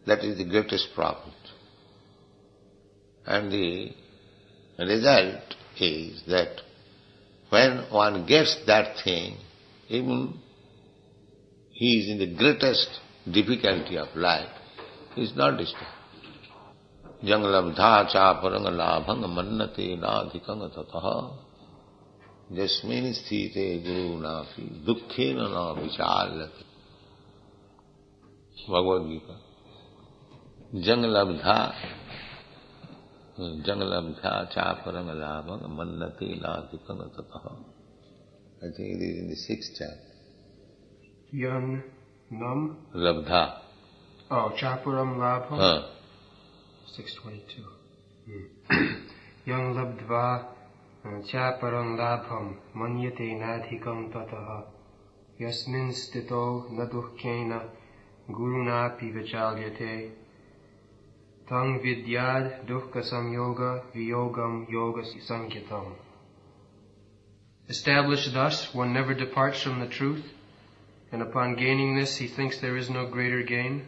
That is the greatest profit. And the result is that when one gets that thing, even he is in the greatest difficulty of life, he is not disturbed. Jang labdha cha parang labhang mannate nadhikang tataha jasmin sthite guru napi dukkhena na vichālyate. Bhagavad-gita. Jang labdha cha parang labhang mannate nadhikang tataha. I think it is in the 6th chapter. Yang nam? Labdha. Oh, chapuram labham? 622. Yang labdva chaparam labham manyate nadhikam tataha yasmin stito nadukkena gurunapi vichalyate tang vidyad dukkha samyoga viyogam yoga sankhitam. Established thus, one never departs from the truth, and upon gaining this he thinks there is no greater gain.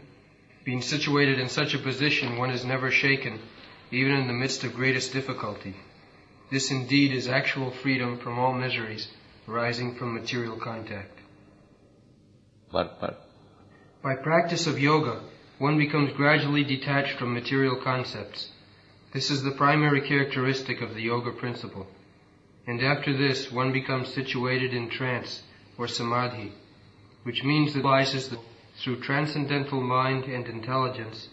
Being situated in such a position, one is never shaken, even in the midst of greatest difficulty. This indeed is actual freedom from all miseries arising from material contact. But by practice of yoga, one becomes gradually detached from material concepts. This is the primary characteristic of the yoga principle. And after this, one becomes situated in trance or samadhi, which means that realizes through transcendental mind and intelligence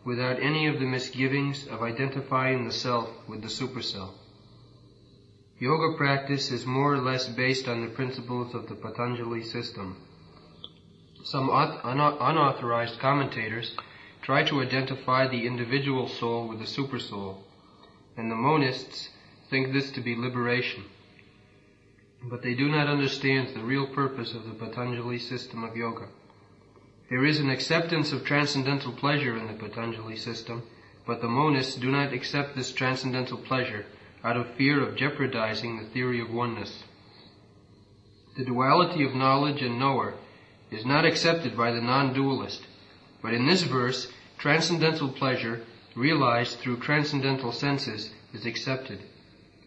without any of the misgivings of identifying the self with the superself. Yoga practice is more or less based on the principles of the Patanjali system. Some unauthorized commentators try to identify the individual soul with the supersoul, and the monists think this to be liberation. But they do not understand the real purpose of the Patanjali system of yoga. There is an acceptance of transcendental pleasure in the Patanjali system, but the monists do not accept this transcendental pleasure out of fear of jeopardizing the theory of oneness. The duality of knowledge and knower is not accepted by the non-dualist, but in this verse, transcendental pleasure realized through transcendental senses is accepted.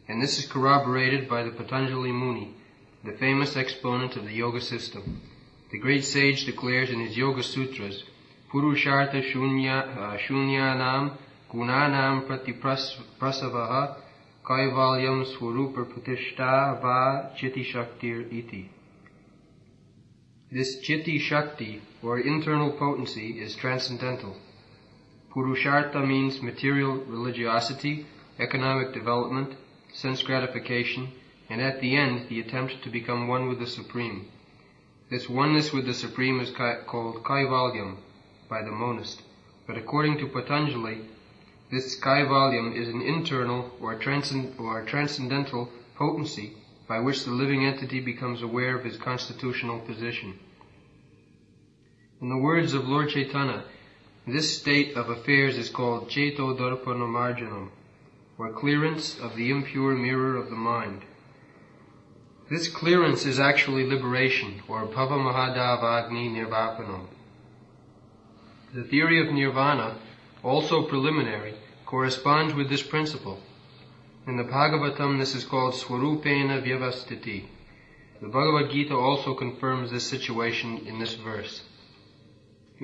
And this is corroborated by the Patanjali Muni, the famous exponent of the yoga system. The great sage declares in his Yoga Sutras, Purushartha shunyanam gunanam pratiprasavaha kaivalyam swarupa pratishta va chitti shaktir iti. This chitti shakti, or internal potency, is transcendental. Purushartha means material religiosity, economic development, sense gratification, and at the end, the attempt to become one with the Supreme. This oneness with the Supreme is called kaivalyam by the monist, but according to Patanjali, this kaivalyam is an internal or transcendental potency by which the living entity becomes aware of his constitutional position. In the words of Lord Chaitanya, this state of affairs is called Cheto Darpanamarjanam, or clearance of the impure mirror of the mind. This clearance is actually liberation, or Bhava Mahadavagni Nirvapanam. The theory of nirvana, also preliminary, corresponds with this principle. In the Bhagavatam, this is called Swarupena Vyavastiti. The Bhagavad-gita also confirms this situation in this verse.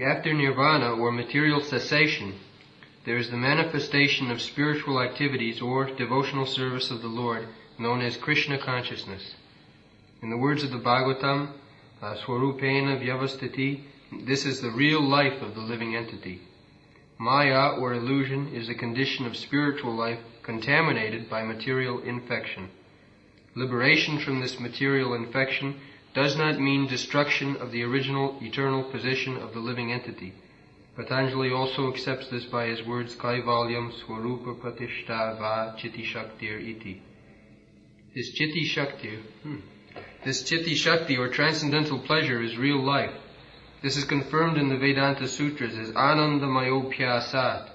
After nirvana, or material cessation, there is the manifestation of spiritual activities or devotional service of the Lord, known as Krishna consciousness. In the words of the Bhagavatam, Swarupena Vyavastiti, this is the real life of the living entity. Maya, or illusion, is a condition of spiritual life contaminated by material infection. Liberation from this material infection does not mean destruction of the original eternal position of the living entity. Patanjali also accepts this by his words, Kaivalyam Swarupa Pratishta Va Chitti Shaktir Iti. This Chitti Shakti, or transcendental pleasure, is real life. This is confirmed in the Vedanta Sutras as Anandamayopyasat.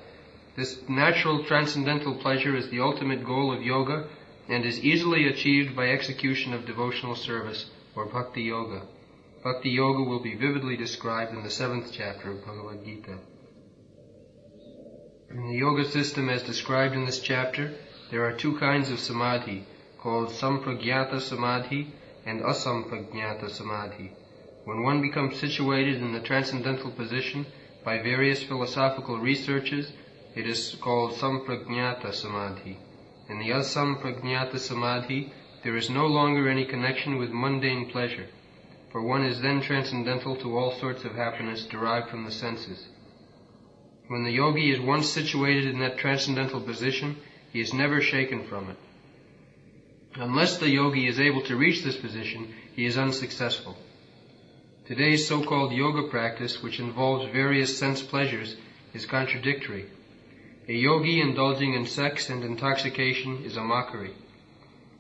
This natural transcendental pleasure is the ultimate goal of yoga and is easily achieved by execution of devotional service, or Bhakti Yoga. Bhakti Yoga will be vividly described in the 7th chapter of Bhagavad-gita. In the yoga system as described in this chapter, there are two kinds of samadhi, called sampragyata samadhi and asampragyata samadhi. When one becomes situated in the transcendental position by various philosophical researches, it is called sampragyata samadhi. In the asampragyata samadhi, there is no longer any connection with mundane pleasure, for one is then transcendental to all sorts of happiness derived from the senses. When the yogi is once situated in that transcendental position, he is never shaken from it. Unless the yogi is able to reach this position, he is unsuccessful. Today's so-called yoga practice, which involves various sense pleasures, is contradictory. A yogi indulging in sex and intoxication is a mockery.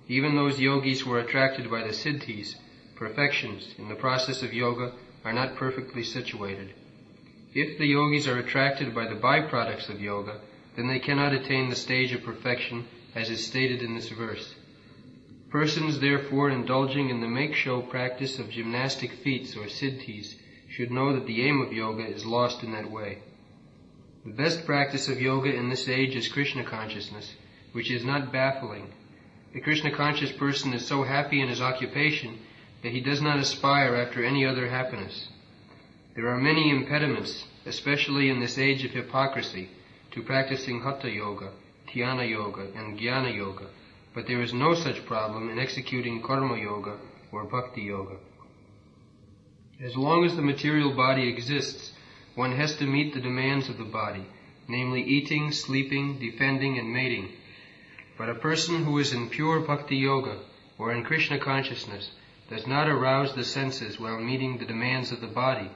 Even those yogis who are attracted by the siddhis, perfections, in the process of yoga are not perfectly situated. If the yogis are attracted by the byproducts of yoga, then they cannot attain the stage of perfection as is stated in this verse. Persons therefore indulging in the make-show practice of gymnastic feats or siddhis should know that the aim of yoga is lost in that way. The best practice of yoga in this age is Krishna consciousness, which is not baffling. The Krishna conscious person is so happy in his occupation that he does not aspire after any other happiness. There are many impediments, especially in this age of hypocrisy, to practicing Hatha Yoga, Dhyana Yoga, and Jnana Yoga, but there is no such problem in executing Karma Yoga or Bhakti Yoga. As long as the material body exists, one has to meet the demands of the body, namely eating, sleeping, defending, and mating. But a person who is in pure Bhakti Yoga or in Krishna consciousness does not arouse the senses while meeting the demands of the body.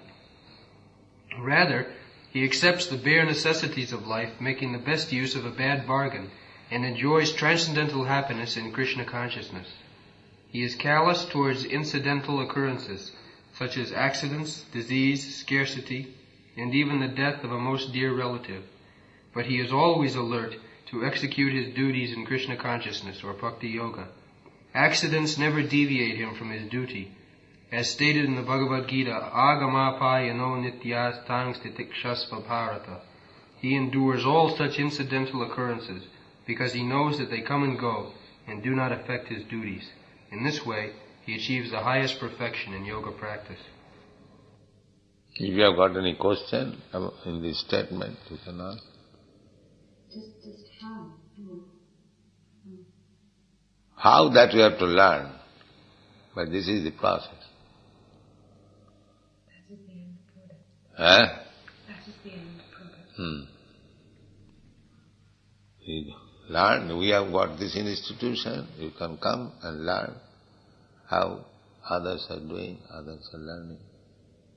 Rather, he accepts the bare necessities of life, making the best use of a bad bargain, and enjoys transcendental happiness in Krishna consciousness. He is callous towards incidental occurrences, such as accidents, disease, scarcity, and even the death of a most dear relative. But he is always alert to execute his duties in Krishna consciousness or Bhakti Yoga. Accidents never deviate him from his duty. As stated in the Bhagavad-gita, Agamapayano nityas tangs titikshasva bharata. He endures all such incidental occurrences because he knows that they come and go and do not affect his duties. In this way, he achieves the highest perfection in yoga practice. If you have got any question in this statement, you can ask. Just how? How that we have to learn, but this is the process. That is the end product. That is the end product. You learn, we have got this institution, you can come and learn how others are doing, others are learning.